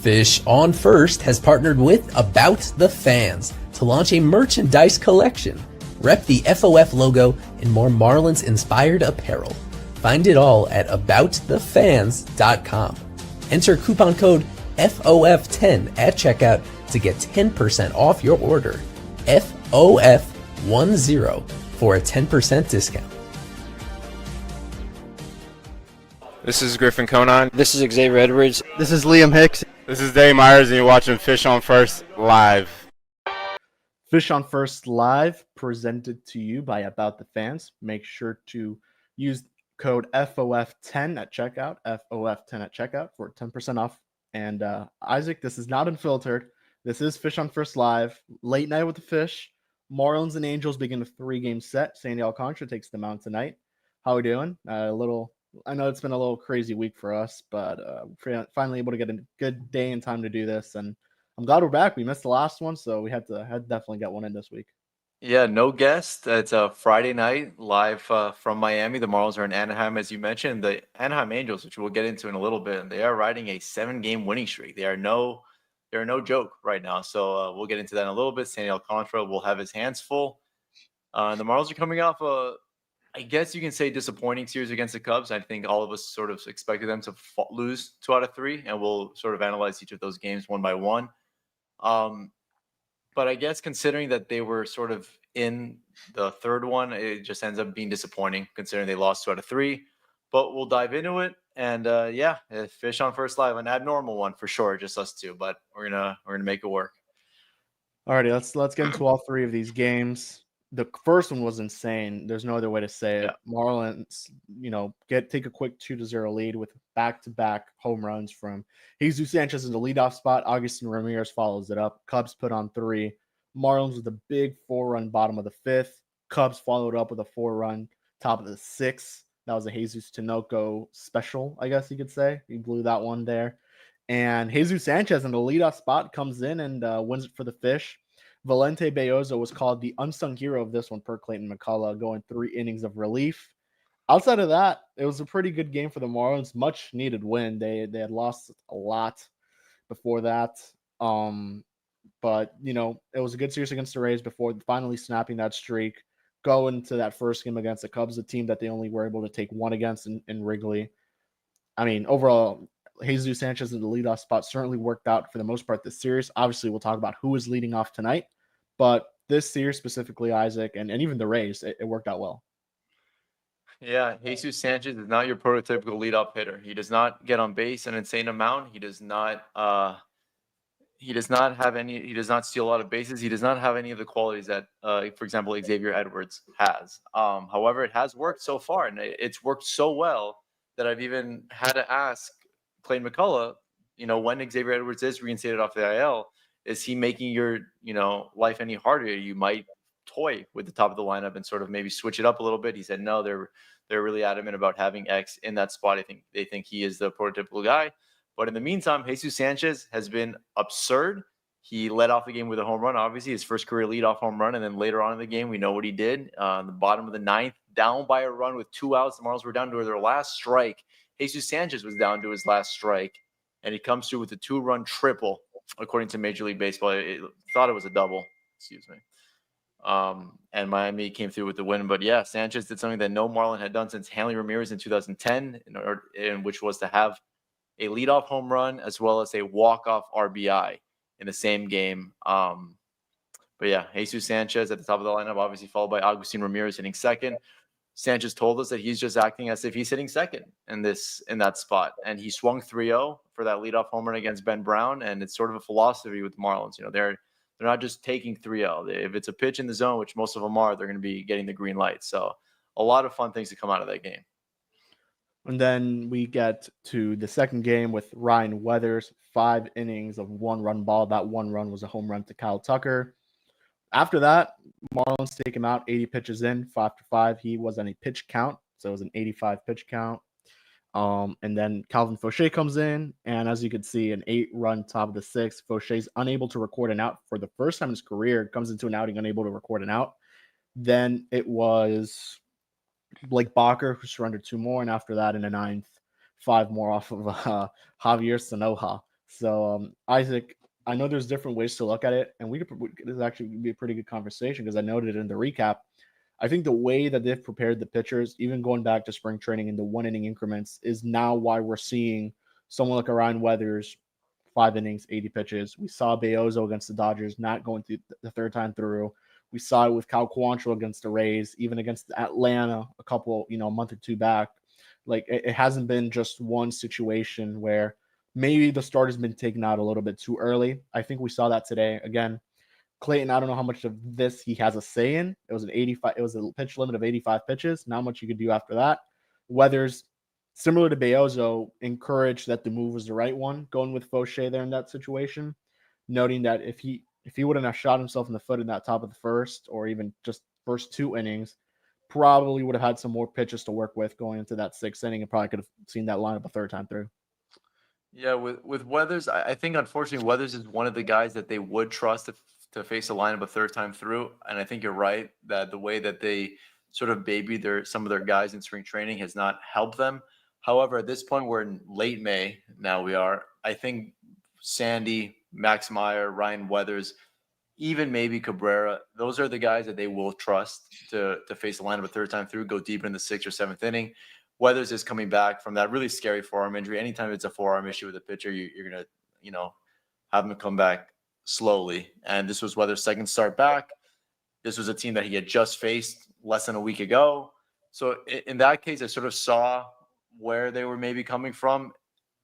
Fish on First has partnered with About the Fans to launch a merchandise collection. Rep the FOF logo in more Marlins-inspired apparel. Find it all at aboutthefans.com. Enter coupon code FOF10 at checkout to get 10% off your order. FOF10 for a 10% discount. This is Griffin Conan. This is Xavier Edwards. This is Liam Hicks. This is Dave Myers, and you're watching Fish on First live. Fish on First live, presented to you by About the Fans. Make sure to use code FOF10 at checkout, FOF10 at checkout for 10% off. And Isaac, this is not unfiltered. This is Fish on First live, late night with the Fish. Marlins and Angels begin a 3-game set. Sandy Alcantara takes them out tonight. How are we doing? I know it's been a little crazy week for us, but finally able to get a good day and time to do this. And I'm glad we're back. We missed the last one, so we had to definitely get one in this week. Yeah, no guest. It's a Friday night live from Miami. The Marlins are in Anaheim, as you mentioned. The Anaheim Angels, which we'll get into in a little bit, they are riding a 7-game winning streak. They're no joke right now. So we'll get into that in a little bit. Sandy Alcantara will have his hands full. The Marlins are coming off I guess you can say disappointing series against the Cubs. I think all of us sort of expected them to lose 2 out of 3, and we'll sort of analyze each of those games one by one. But I guess considering that they were sort of in the third one, it just ends up being disappointing considering they lost 2 out of 3. But we'll dive into it. And Fish on First live, an abnormal one for sure, just us two. But we're gonna make it work. Alrighty, let's get into all 3 of these games. The first one was insane. There's no other way to say it. Yeah. Marlins, take a quick 2-0 lead with back-to-back home runs from Jesus Sanchez in the leadoff spot. Agustin Ramirez follows it up. Cubs put on 3. Marlins with a big 4-run bottom of the 5th. Cubs followed up with a 4-run top of the 6th. That was a Jesus Tinoco special, I guess you could say. He blew that one there. And Jesus Sanchez in the leadoff spot comes in and wins it for the Fish. Valente Belloso was called the unsung hero of this one per Clayton McCullough, going 3 innings of relief. Outside of that, it was a pretty good game for the Marlins. Much needed win. They had lost a lot before that. But it was a good series against the Rays before finally snapping that streak. Go into that first game against the Cubs, a team that they only were able to take 1 against in Wrigley. I mean, overall, Jesus Sanchez in the leadoff spot certainly worked out for the most part this series. Obviously, we'll talk about who is leading off tonight. But this series specifically, Isaac, and even the Rays, it worked out well. Yeah, Jesus Sanchez is not your prototypical leadoff hitter. He does not get on base an insane amount. He does not steal a lot of bases. He does not have any of the qualities that, for example, Xavier Edwards has. However, it has worked so far, and it's worked so well that I've even had to ask Clayton McCullough, when Xavier Edwards is reinstated off the IL, is he making your, life any harder? You might toy with the top of the lineup and sort of maybe switch it up a little bit. He said, no, they're really adamant about having X in that spot. I think they think he is the prototypical guy. But in the meantime, Jesus Sanchez has been absurd. He led off the game with a home run, obviously his first career leadoff home run. And then later on in the game, we know what he did. On the bottom of the 9th, down by a run with 2 outs. The Marlins were down to their last strike. Jesus Sanchez was down to his last strike. And he comes through with a 2-run triple, according to Major League Baseball. I thought it was a double. Excuse me. And Miami came through with the win. But yeah, Sanchez did something that no Marlin had done since Hanley Ramirez in 2010, in which was to have a leadoff home run as well as a walk-off RBI in the same game. But yeah, Jesus Sanchez at the top of the lineup, obviously followed by Agustin Ramirez hitting second. Sanchez told us that he's just acting as if he's hitting second in that spot. And he swung 3-0 for that leadoff home run against Ben Brown. And it's sort of a philosophy with the Marlins. They're not just taking 3-0. If it's a pitch in the zone, which most of them are, they're going to be getting the green light. So a lot of fun things to come out of that game. And then we get to the second game with Ryan Weathers, 5 innings of 1-run ball. That 1 run was a home run to Kyle Tucker. After that, Marlins take him out 80 pitches in, 5-5. He was on a pitch count, so it was an 85 pitch count. And then Calvin Fauché comes in, and as you can see, an 8-run top of the 6th. Fauché's unable to record an out for the first time in his career. Comes into an outing unable to record an out. Then it was Blake Bacher who surrendered 2 more, and after that in the 9th, 5 more off of Javier Sanoja So, Isaac, I know there's different ways to look at it, and this is actually be a pretty good conversation because I noted in the recap. I think the way that they've prepared the pitchers, even going back to spring training in the 1 inning increments, is now why we're seeing someone like Orion Weathers, 5 innings, 80 pitches. We saw Beozo against the Dodgers not going through the third time through. We saw it with Cal Quantrill against the Rays, even against Atlanta a couple, a month or two back. Like it hasn't been just one situation where maybe the start has been taken out a little bit too early. I think we saw that today. Again, Clayton, I don't know how much of this he has a say in. It was an 85, it was a pitch limit of 85 pitches. Not much you could do after that. Weathers, similar to Beozo, encouraged that the move was the right one, going with Fauché there in that situation, noting that if he wouldn't have shot himself in the foot in that top of the first, or even just first 2 innings, probably would have had some more pitches to work with going into that 6th inning, and probably could have seen that lineup a third time through. Yeah, with Weathers, I think unfortunately Weathers is one of the guys that they would trust to face a lineup a third time through. And I think you're right that the way that they sort of baby some of their guys in spring training has not helped them. However, at this point, we're in late May. Now we are. I think Sandy, Max Meyer, Ryan Weathers, even maybe Cabrera, those are the guys that they will trust to face a lineup a third time through, go deep in the 6th or 7th inning. Weathers is coming back from that really scary forearm injury. Anytime it's a forearm issue with a pitcher, you're going to, have him come back slowly. And this was Weathers' second start back. This was a team that he had just faced less than a week ago. So in that case, I sort of saw where they were maybe coming from.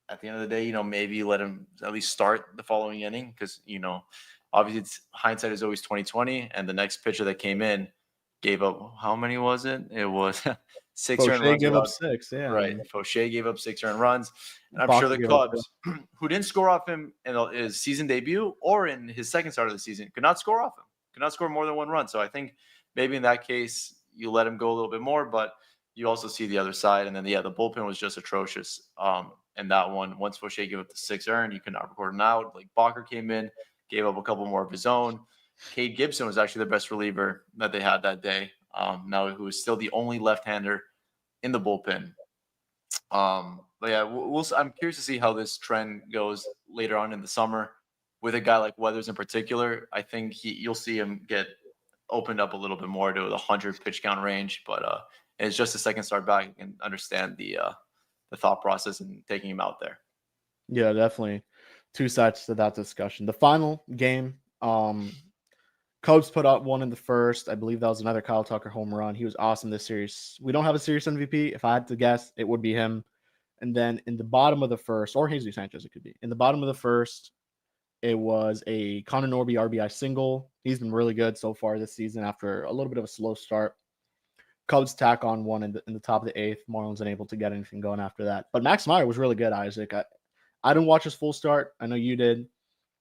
At the end of the day, maybe let him at least start the following inning because, obviously it's hindsight is always 2020. And the next pitcher that came in gave up, how many was it? It was 6 earned runs. Gave up 6, yeah. Right. Fauché gave up 6 earned runs. And I'm Fox sure the Cubs, who didn't score off him in his season debut or in his second start of the season, could not score off him, could not score more than 1 run. So I think maybe in that case, you let him go a little bit more, but you also see the other side. And then, the bullpen was just atrocious. And that one, once Fauché gave up the 6 earned, you could not record him out. Like Bacher came in, gave up a couple more of his own. Cade Gibson was actually the best reliever that they had that day. Now who is still the only left-hander in the bullpen. But yeah, I'm curious to see how this trend goes later on in the summer with a guy like Weathers in particular. I think you'll see him get opened up a little bit more to the 100 pitch count range, but it's just a second start back. You can understand the thought process in taking him out there. Yeah, definitely. Two sides to that discussion. The final game, Cubs put up 1 in the first. I believe that was another Kyle Tucker home run. He was awesome this series. We don't have a series MVP. If I had to guess, it would be him. And then in the bottom of the first, or Jesus Sanchez, it could be. In the bottom of the first, it was a Connor Norby RBI single. He's been really good so far this season after a little bit of a slow start. Cubs tack on 1 in the top of the 8th. Marlins unable to get anything going after that. But Max Meyer was really good, Isaac. I didn't watch his full start. I know you did.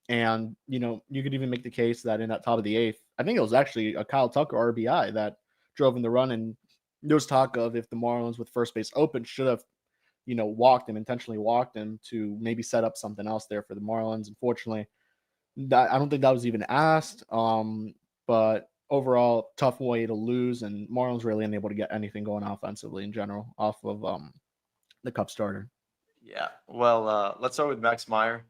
And, you could even make the case that in that top of the 8th, I think it was actually a Kyle Tucker RBI that drove in the run. And there was talk of if the Marlins with first base open should have, intentionally walked him to maybe set up something else there for the Marlins. Unfortunately, I don't think that was even asked. But overall, tough way to lose. And Marlins really unable to get anything going offensively in general off of the Cup starter. Yeah. Well, let's start with Max Meyer.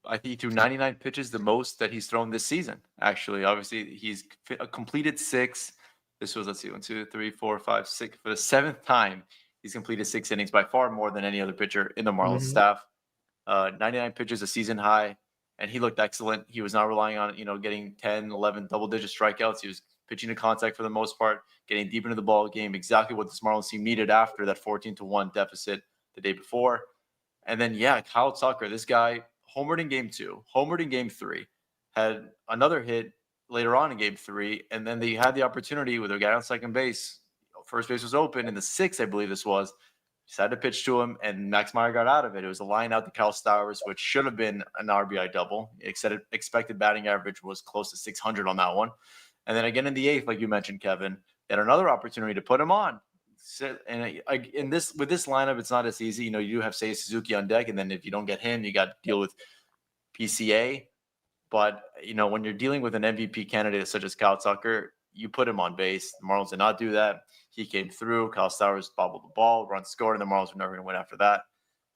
I think he threw 99 pitches, the most that he's thrown this season. Actually, obviously, he's completed 6. This was, let's see, 1, 2, 3, 4, 5, 6. For the 7th time, he's completed 6 innings, by far more than any other pitcher in the Marlins staff. 99 pitches, a season high, and he looked excellent. He was not relying on, getting 10, 11 double-digit strikeouts. He was pitching to contact for the most part, getting deep into the ball game, exactly what this Marlins team needed after that 14-1 deficit the day before. And then, Kyle Tucker, this guy, homered in game 2, homered in game 3, had another hit later on in game 3, and then they had the opportunity with a guy on second base. First base was open in the 6th, I believe this was. Decided to pitch to him, and Max Meyer got out of it. It was a line out to Kyle Stowers, which should have been an RBI double. Expected batting average was close to 600 on that one. And then again in the 8th, like you mentioned, Kevin, they had another opportunity to put him on. And with this lineup, it's not as easy. You do have Seiya Suzuki on deck, and then if you don't get him, you got to deal with PCA. But when you're dealing with an MVP candidate such as Kyle Tucker, you put him on base. The Marlins did not do that. He came through. Kyle Stowers bobbled the ball, run scored, and the Marlins were never going to win after that.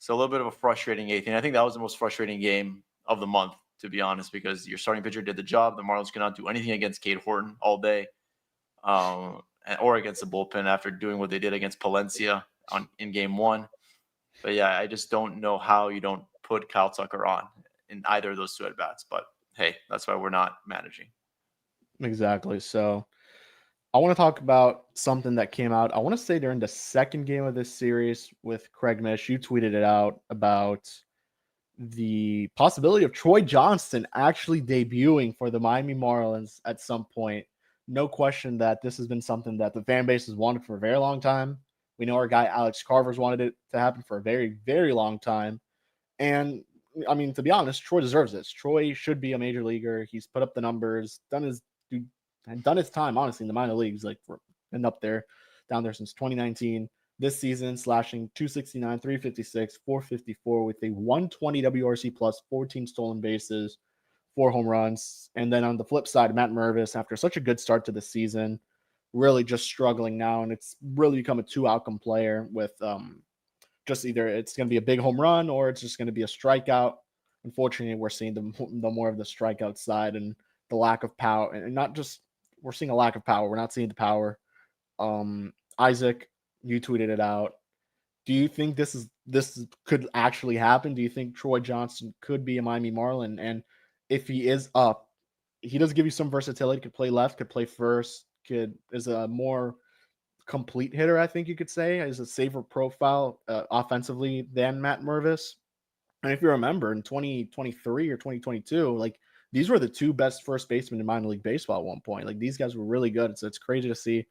So a little bit of a frustrating eighth inning. I think that was the most frustrating game of the month, to be honest, because your starting pitcher did the job. The Marlins could not do anything against Cade Horton all day, or against the bullpen after doing what they did against Palencia in game one. But yeah, I just don't know how you don't put Kyle Tucker on in either of those two at bats. But hey, that's why we're not managing. Exactly. So I want to talk about something that came out. I want to say during the second game of this series with Craig Mish, you tweeted it out about the possibility of Troy Johnston actually debuting for the Miami Marlins at some point. No question that this has been something that the fan base has wanted for a very long time. We know our guy Alex Carver's wanted it to happen for a very, very long time. And I mean, to be honest, Troy deserves this. Troy should be a major leaguer. He's put up the numbers, done his time, honestly, in the minor leagues, like been up there, down there since 2019. This season, slashing 269, 356, 454 with a 120 WRC plus, 14 stolen bases, 4 home runs. And then on the flip side, Matt Mervis, after such a good start to the season, really just struggling now. And it's really become a 2 outcome player with just either it's going to be a big home run or it's just going to be a strikeout. Unfortunately, we're seeing the more of the strikeout side and the lack of power. And not just we're seeing a lack of power. We're not seeing the power. Isaac, you tweeted it out. Do you think this could actually happen? Do you think Troy Johnston could be a Miami Marlin? And if he is up, he does give you some versatility. Could play left, could play first, is a more complete hitter, I think you could say. Is a safer profile offensively than Matt Mervis. And if you remember in 2023 or 2022, like these were the 2 best first basemen in minor league baseball at one point. Like these guys were really good. So it's crazy to see,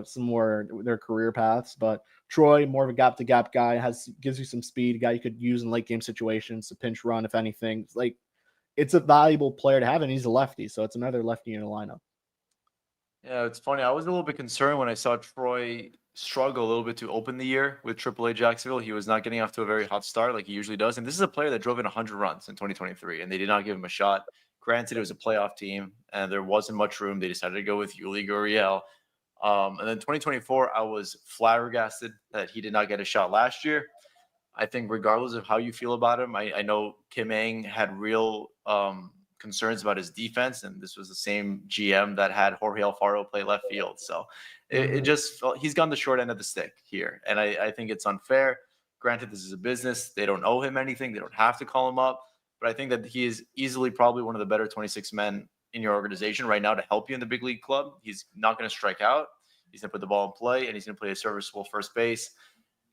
some more their career paths. But Troy, more of a gap to gap guy, gives you some speed, a guy you could use in late game situations, a pinch run, if anything. Like it's a valuable player to have, and he's a lefty. So it's another lefty in the lineup. Yeah, it's funny. I was a little bit concerned when I saw Troy struggle a little bit to open the year with AAA Jacksonville. He was not getting off to a very hot start like he usually does. And this is a player that drove in 100 runs in 2023, and they did not give him a shot. Granted, it was a playoff team, and there wasn't much room. They decided to go with Yuli Gurriel. And then 2024, I was flabbergasted that he did not get a shot last year. I think regardless of how you feel about him, I know Kim Ng had real concerns about his defense, and this was the same GM that had Jorge Alfaro play left field. So it just felt he's gone the short end of the stick here, and I think it's unfair. Granted, this is a business; they don't owe him anything; they don't have to call him up. But I think that he is easily probably one of the better 26 men in your organization right now to help you in the big league club. He's not going to strike out. He's going to put the ball in play, and he's going to play a serviceable first base.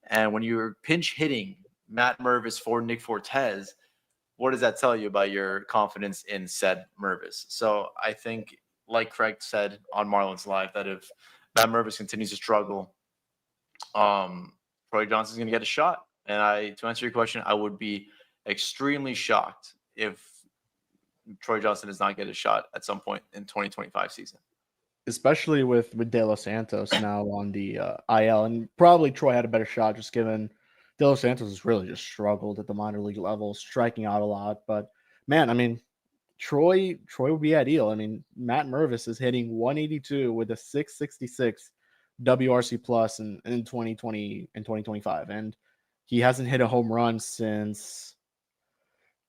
And when you're pinch hitting Matt Mervis for Nick Fortes, what does that tell you about your confidence in said Mervis? So I think, like Craig said on Marlins Live, that if Matt Mervis continues to struggle, Troy Johnston's going to get a shot. And to answer your question, I would be extremely shocked if Troy Johnston does not get a shot at some point in 2025 season. Especially with De Los Santos now on the IL, and probably Troy had a better shot just given De Los Santos has really just struggled at the minor league level, striking out a lot. But man, I mean, Troy would be ideal. I mean, Matt Mervis is hitting 182 with a 666 WRC plus in 2020 and 2025, and he hasn't hit a home run since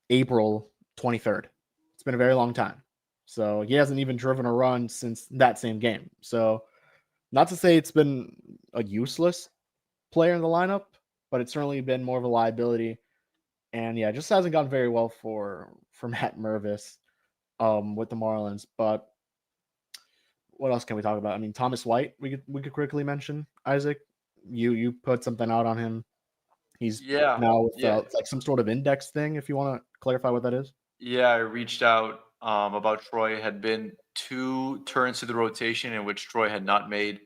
April 23rd. It's been a very long time. So he hasn't even driven a run since that same game. So not to say it's been a useless player in the lineup, but it's certainly been more of a liability. And yeah, it just hasn't gone very well for Matt Mervis with the Marlins. But what else can we talk about? I mean, Thomas White, we could quickly mention. Isaac, you put something out on him. He's now with like some sort of index thing, if you want to clarify what that is. Yeah, I reached out about Troy. Had been 2 turns to the rotation in which Troy had not made.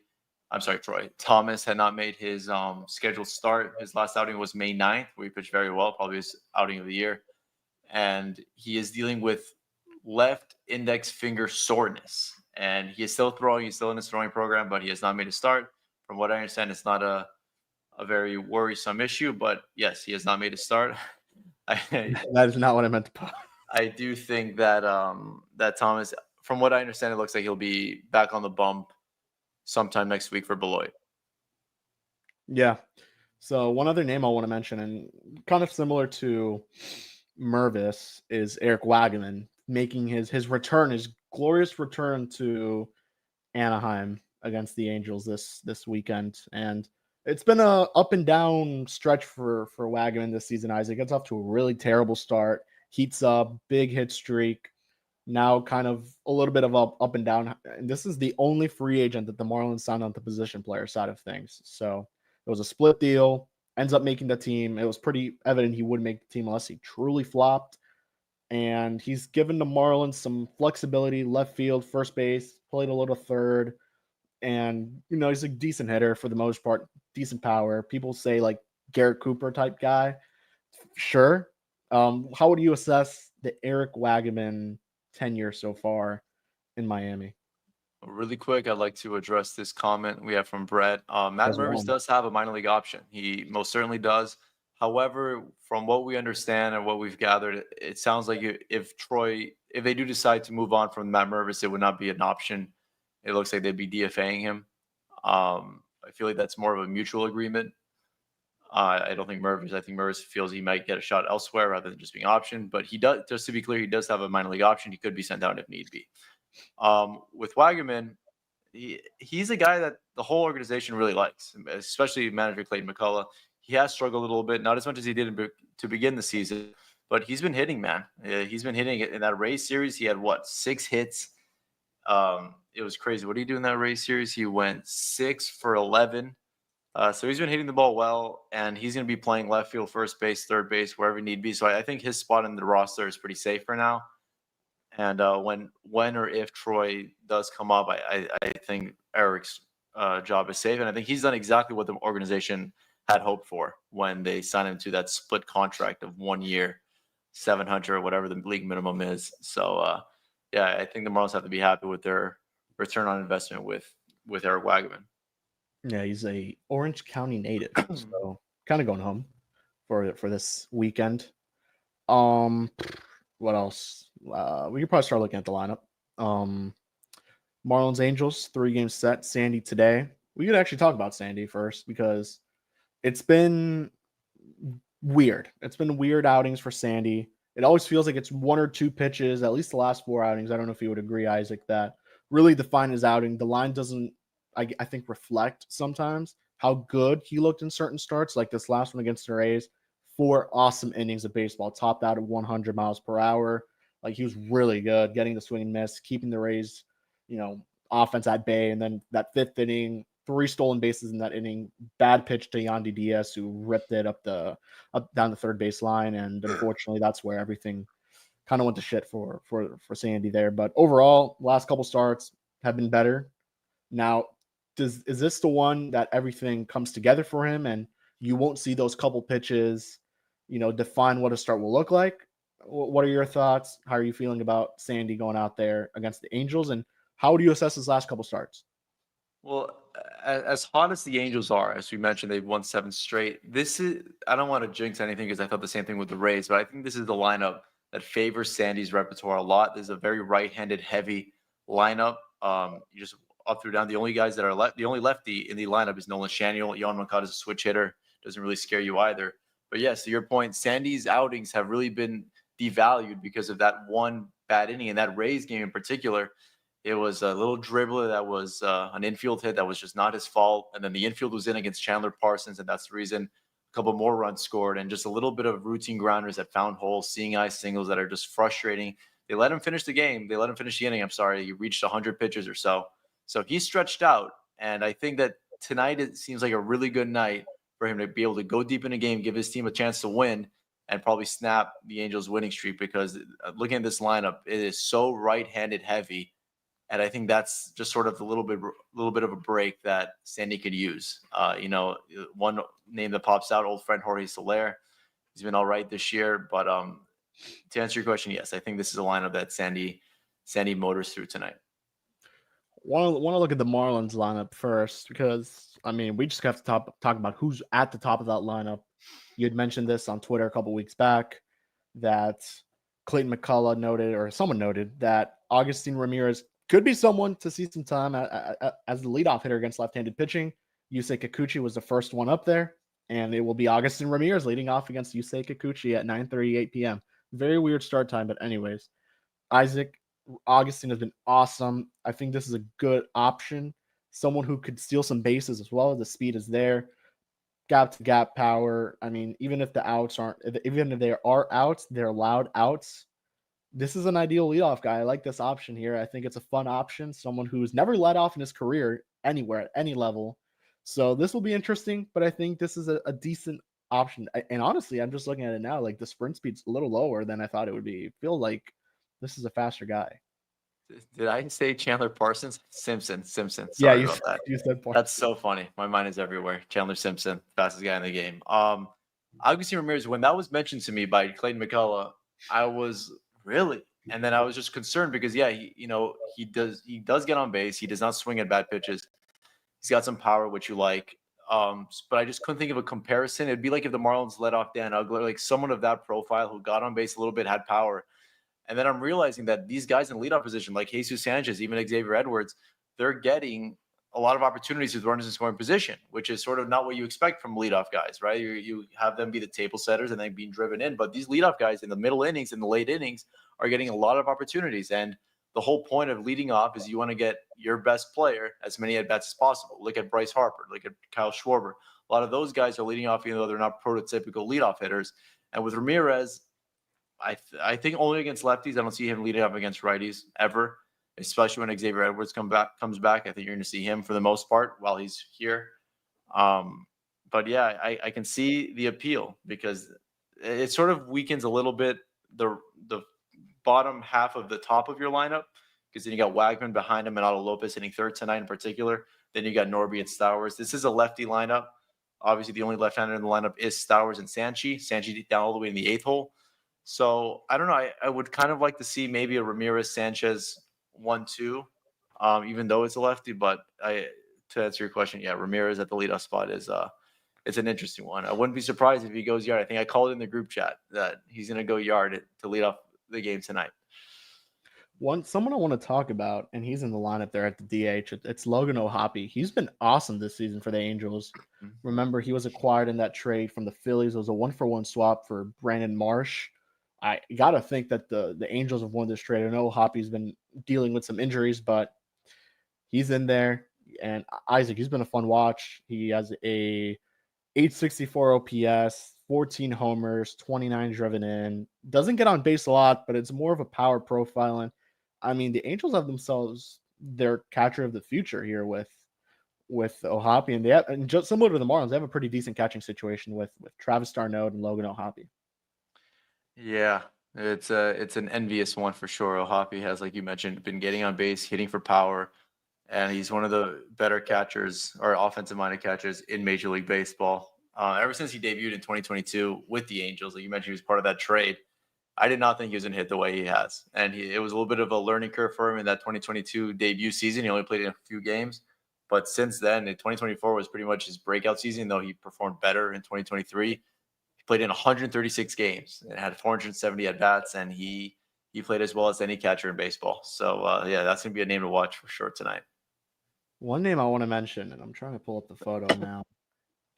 I'm sorry, Thomas had not made his scheduled start. His last outing was May 9th, where he pitched very well, probably his outing of the year. And he is dealing with left index finger soreness. And he is still throwing. He's still in his throwing program, but he has not made a start. From what I understand, it's not a very worrisome issue. But yes, he has not made a start. That is not what I meant to put. I do think that that Thomas, from what I understand, it looks like he'll be back on the bump sometime next week for Beloit. Yeah. So one other name I want to mention, and kind of similar to Mervis, is Eric Wagaman making his return, his glorious return to Anaheim against the Angels this weekend. And it's been a up and down stretch for Wagaman this season. Isaac gets off to a really terrible start, heats up, big hit streak. Now kind of a little bit of up and down. And this is the only free agent that the Marlins signed on the position player side of things. So it was a split deal, ends up making the team. It was pretty evident he would make the team unless he truly flopped. And he's given the Marlins some flexibility, left field, first base, played a little third. And, he's a decent hitter for the most part, decent power. People say like Garrett Cooper type guy. Sure. How would you assess the Eric Wagaman tenure so far in Miami? Really quick, I'd like to address this comment we have from Brett. Matt As Mervis well. does have a minor league option. He most certainly does. However, from what we understand and what we've gathered, it sounds like if they do decide to move on from Matt Mervis, it would not be an option. It looks like they'd be DFAing him. I feel like that's more of a mutual agreement. I don't think Mervis. I think Mervis feels he might get a shot elsewhere rather than just being optioned. But he does. Just to be clear, he does have a minor league option. He could be sent down if need be. With Wagaman, he's a guy that the whole organization really likes, especially manager Clayton McCullough. He has struggled a little bit, not as much as he did to begin the season, but he's been hitting, man. He's been hitting in that Rays series. He had 6 hits. It was crazy. What did he do in that Rays series? He went 6 for 11. So he's been hitting the ball well, and he's going to be playing left field, first base, third base, wherever need be. So I think his spot in the roster is pretty safe for now. And when or if Troy does come up, I think Eric's job is safe. And I think he's done exactly what the organization had hoped for when they signed him to that split contract of 1 year, 700 or whatever the league minimum is. So, yeah, I think the Marlins have to be happy with their return on investment with Eric Wagaman. Yeah, he's a Orange County native, so kind of going home for this weekend. What else? We could probably start looking at the lineup. Marlins Angels 3-game set. Sandy today. We could actually talk about Sandy first because it's been weird. It's been weird outings for Sandy. It always feels like it's 1 or 2 pitches, at least the last 4 outings. I don't know if you would agree, Isaac, that really define his outing. The line doesn't, I think, reflect sometimes how good he looked in certain starts, like this last one against the Rays. 4 awesome innings of baseball, topped out at 100 miles per hour. Like, he was really good, getting the swing and miss, keeping the Rays, offense at bay. And then that 5th inning, 3 stolen bases in that inning, bad pitch to Yandy Diaz, who ripped it up down the third base line. And unfortunately, that's where everything kind of went to shit for Sandy there. But overall, last couple starts have been better. Now, is this the one that everything comes together for him and you won't see those couple pitches, define what a start will look like? What are your thoughts? How are you feeling about Sandy going out there against the Angels? And how do you assess his last couple starts? Well, as hot as the Angels are, as we mentioned, they've won 7 straight. I don't want to jinx anything because I thought the same thing with the Rays, but I think this is the lineup that favors Sandy's repertoire a lot. This is a very right-handed heavy lineup. You just up through down. The only guys that are the only lefty in the lineup is Nolan Shaniel. Yohan Moncada is a switch hitter. Doesn't really scare you either. But yes, to your point, Sandy's outings have really been devalued because of that one bad inning. In that Rays game in particular, it was a little dribbler that was an infield hit that was just not his fault. And then the infield was in against Chandler Parsons, and that's the reason a couple more runs scored. And just a little bit of routine grounders that found holes, seeing eye singles that are just frustrating. They let him finish the game. They let him finish the inning. I'm sorry. He reached 100 pitches or so. So he's stretched out. And I think that tonight it seems like a really good night for him to be able to go deep in a game, give his team a chance to win, and probably snap the Angels' winning streak, because looking at this lineup, it is so right-handed heavy. And I think that's just sort of a little bit of a break that Sandy could use. One name that pops out, old friend Jorge Soler. He's been all right this year. But to answer your question, yes, I think this is a lineup that Sandy motors through tonight. Want to look at the Marlins lineup first because, we just have to talk about who's at the top of that lineup. You had mentioned this on Twitter a couple weeks back that Clayton McCullough noted, or someone noted, that Agustin Ramirez could be someone to see some time as the leadoff hitter against left-handed pitching. Yusei Kikuchi was the first one up there. And it will be Augustin Ramirez leading off against Yusei Kikuchi at 9:38 p.m. Very weird start time, but anyways, Isaac Augustin has been awesome. I think this is a good option. Someone who could steal some bases as well. The speed is there. Gap to gap power. I mean, even if they are outs, they're loud outs. This is an ideal leadoff guy. I like this option here. I think it's a fun option. Someone who's never led off in his career anywhere at any level. So this will be interesting, but I think this is a decent option. And honestly, I'm just looking at it now. Like the sprint speed's a little lower than I thought it would be. I feel like this is a faster guy. Did I say Chandler Parsons? Simpson. Sorry Yeah, about that. you said That's so funny. My mind is everywhere. Chandler Simpson, fastest guy in the game. Augustine Ramirez, when that was mentioned to me by Clayton McCullough, I was really, and then I was just concerned because he does get on base. He does not swing at bad pitches. He's got some power, which you like. But I just couldn't think of a comparison. It'd be like if the Marlins let off Dan Uggler, like someone of that profile who got on base a little bit, had power. And then I'm realizing that these guys in leadoff position, like Jesus Sanchez, even Xavier Edwards, they're getting a lot of opportunities with runners in scoring position, which is sort of not what you expect from leadoff guys, right? You have them be the table setters and then being driven in. But these leadoff guys in the middle innings and the late innings are getting a lot of opportunities. And the whole point of leading off is you want to get your best player as many at-bats as possible. Look at Bryce Harper. Look at Kyle Schwarber. A lot of those guys are leading off, even though they're not prototypical leadoff hitters. And with Ramirez, I think only against lefties. I don't see him leading up against righties ever, especially when Xavier Edwards comes back. I think you're going to see him for the most part while he's here. But yeah, I can see the appeal because it sort of weakens a little bit the bottom half of the top of your lineup, because then you got Wagman behind him and Otto Lopez hitting third tonight in particular. Then you got Norby and Stowers. This is a lefty lineup. Obviously, the only left-hander in the lineup is Stowers and Sanchi. Sanchi down all the way in the eighth hole. So I don't know. I would kind of like to see maybe a Ramirez Sanchez 1-2, even though it's a lefty. But to answer your question, yeah, Ramirez at the leadoff spot is it's an interesting one. I wouldn't be surprised if he goes yard. I think I called it in the group chat that he's going to go yard to lead off the game tonight. Someone I want to talk about, and he's in the lineup there at the DH. It's Logan O'Hoppe. He's been awesome this season for the Angels. Mm-hmm. Remember, he was acquired in that trade from the Phillies. It was a 1-for-1 swap for Brandon Marsh. I got to think that the Angels have won this trade. I know Hoppe's been dealing with some injuries, but he's in there. And Isaac, he's been a fun watch. He has a 864 OPS, 14 homers, 29 driven in. Doesn't get on base a lot, but it's more of a power profiling. I mean, the Angels have themselves their catcher of the future here with O'Hoppe, and just similar to the Marlins, they have a pretty decent catching situation with Travis d'Arnaud and Logan O'Hoppe. Yeah, it's an envious one for sure. O'Hoppe has, like you mentioned, been getting on base, hitting for power, and he's one of the better catchers or offensive-minded catchers in Major League Baseball. Ever since he debuted in 2022 with the Angels, like you mentioned, he was part of that trade. I did not think he was going to hit the way he has, and it was a little bit of a learning curve for him in that 2022 debut season. He only played in a few games, but since then, in 2024 was pretty much his breakout season, though he performed better in 2023. Played in 136 games and had 470 at-bats, and he played as well as any catcher in baseball. So, yeah, that's going to be a name to watch for sure tonight. One name I want to mention, and I'm trying to pull up the photo now,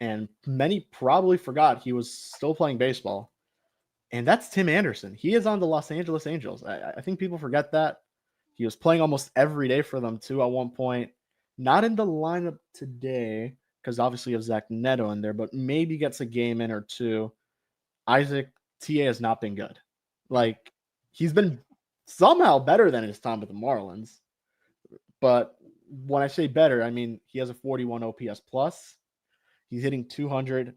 and many probably forgot he was still playing baseball, and that's Tim Anderson. He is on the Los Angeles Angels. I think people forget that. He was playing almost every day for them, too, at one point. Not in the lineup today, because obviously you have Zach Neto in there, but maybe gets a game in or two. Isaac, TA has not been good. Like, he's been somehow better than his time with the Marlins. But when I say better, I mean he has a 41 OPS plus. He's hitting 200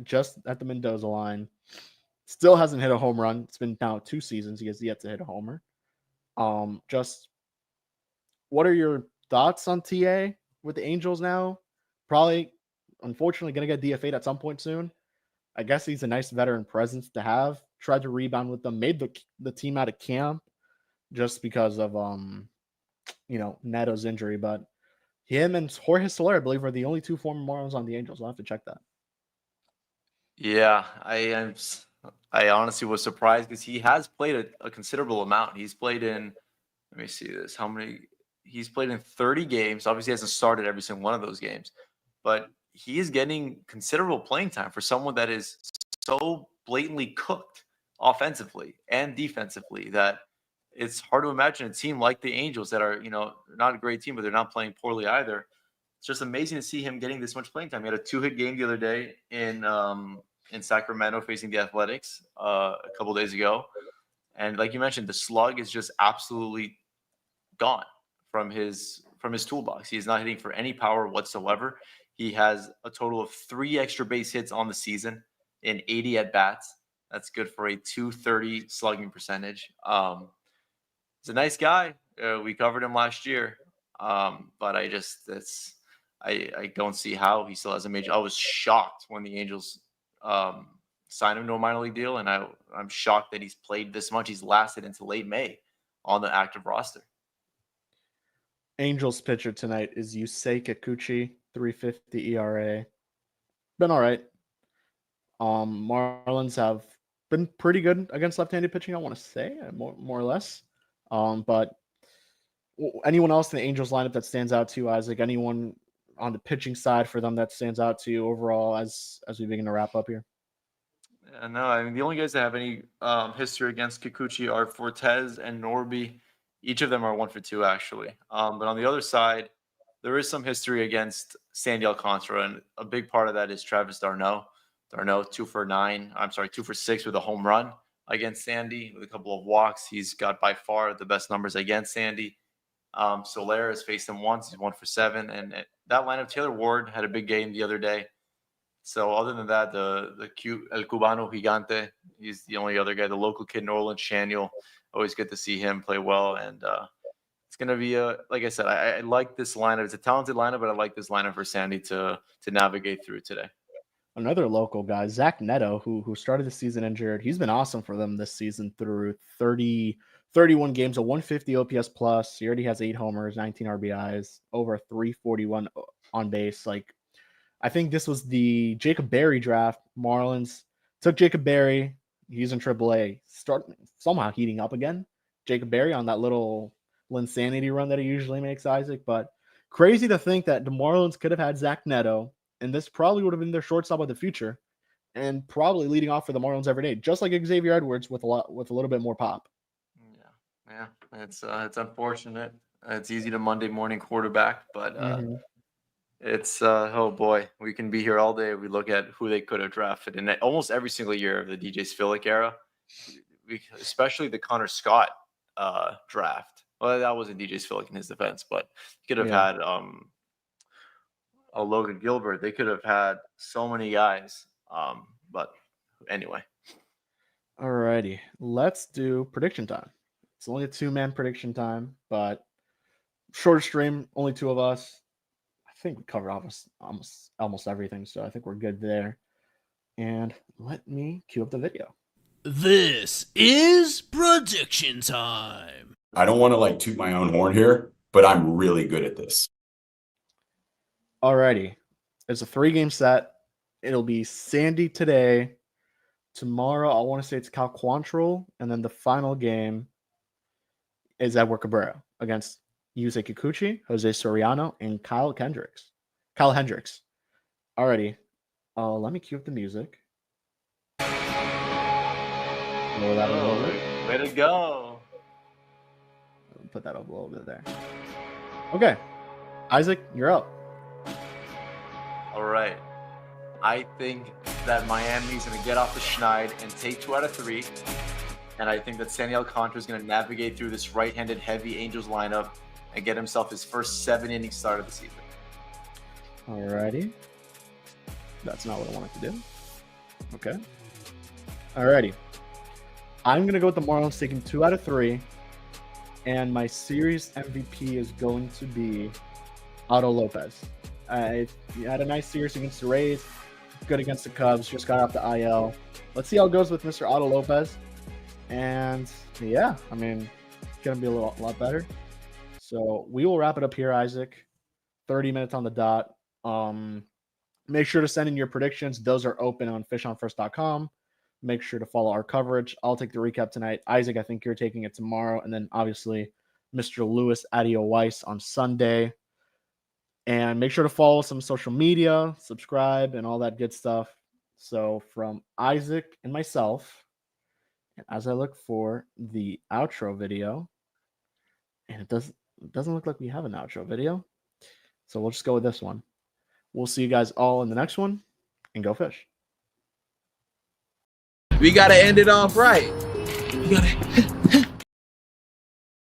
just at the Mendoza line. Still hasn't hit a home run. It's been now 2 seasons. He has yet to hit a homer. Just what are your thoughts on TA with the Angels now? Probably, unfortunately, going to get DFA'd at some point soon. I guess he's a nice veteran presence to have. Tried to rebound with them, made the team out of camp just because of Neto's injury. But him and Jorge Soler, I believe, are the only 2 former Marlins on the Angels. I'll have to check that. Yeah, I honestly was surprised because he has played a considerable amount. He's played in, let me see this, he's played in 30 games. Obviously, he hasn't started every single one of those games, but he is getting considerable playing time for someone that is so blatantly cooked offensively and defensively that it's hard to imagine a team like the Angels that are, not a great team, but they're not playing poorly either. It's just amazing to see him getting this much playing time. He had a 2-hit game the other day in Sacramento facing the Athletics a couple days ago. And like you mentioned, the slug is just absolutely gone from his toolbox. He's not hitting for any power whatsoever. He has a total of 3 extra base hits on the season in 80 at bats. That's good for a 230 slugging percentage. He's a nice guy. We covered him last year, but I don't see how he still has a major. I was shocked when the Angels signed him to a minor league deal, and I'm shocked that he's played this much. He's lasted into late May on the active roster. Angels pitcher tonight is Yusei Kikuchi, 3.50 ERA. Been all right. Marlins have been pretty good against left-handed pitching, I want to say, more or less. But anyone else in the Angels lineup that stands out to you, Isaac? Anyone on the pitching side for them that stands out to you overall as we begin to wrap up here? No, I mean, the only guys that have any history against Kikuchi are Fortes and Norby. Each of them are 1-for-2, actually. But on the other side, there is some history against Sandy Alcantara, and a big part of that is Travis d'Arnaud. D'Arnaud, 2-for-6 with a home run against Sandy with a couple of walks. He's got by far the best numbers against Sandy. Soler has faced him once. He's 1-for-7. And that lineup, Taylor Ward had a big game the other day. So other than that, El Cubano Gigante, he's the only other guy. The local kid, Norland Shaniel, always good to see him play well. And it's going to be like I said, I like this lineup. It's a talented lineup, but I like this lineup for Sandy to navigate through today. Another local guy, Zach Neto, who started the season injured. He's been awesome for them this season through 31 games, a 150 OPS plus. He already has 8 homers, 19 RBIs, over 341 on base. Like, I think this was the Jacob Berry draft. Marlins took Jacob Berry. He's in AAA. Somehow heating up again. Jacob Berry on that little Linsanity run that he usually makes, Isaac. But crazy to think that the Marlins could have had Zach Neto, and this probably would have been their shortstop of the future, and probably leading off for the Marlins every day, just like Xavier Edwards with a little bit more pop. Yeah, it's unfortunate. It's easy to Monday morning quarterback, but it's oh boy, we can be here all day. We look at who they could have drafted in almost every single year of the DJ Spilick era, especially the Connor Scott draft. Well, that wasn't DJ Spilick in his defense, but you could have had a Logan Gilbert. They could have had so many guys. But anyway. Alrighty, let's do prediction time. It's only a 2-man prediction time, but shorter stream, only 2 of us. I think we covered almost everything, so I think we're good there. And let me cue up the video. This is prediction time. I don't want to toot my own horn here, but I'm really good at this. Alrighty, it's a 3-game set. It'll be Sandy today. Tomorrow, I want to say it's Cal Quantrill, and then the final game is Edward Cabrera against Yusei Kikuchi, Jose Soriano, and Kyle Hendricks. Alrighty, let me cue up the music. Way to go. Put that up a little bit there. Okay, Isaac, you're up. All right. I think that Miami's going to get off the schneid and take 2 out of 3. And I think that Sandy Alcantara is going to navigate through this right-handed heavy Angels lineup and get himself his first 7-inning start of the season. Alrighty. That's not what I wanted to do. Okay. Alrighty. I'm going to go with the Marlins taking 2 out of 3. And my series MVP is going to be Otto Lopez. He had a nice series against the Rays. Good against the Cubs. Just got off the IL. Let's see how it goes with Mr. Otto Lopez. And yeah, I mean, it's going to be a lot better. So we will wrap it up here, Isaac. 30 minutes on the dot. Make sure to send in your predictions. Those are open on fishonfirst.com. Make sure to follow our coverage. I'll take the recap tonight. Isaac, I think you're taking it tomorrow. And then obviously Mr. Louis Adio Weiss on Sunday. And make sure to follow some social media, subscribe, and all that good stuff. So from Isaac and myself, and as I look for the outro video, and it doesn't look like we have an outro video, so we'll just go with this one. We'll see you guys all in the next one, and go fish. We gotta end it off right. You gotta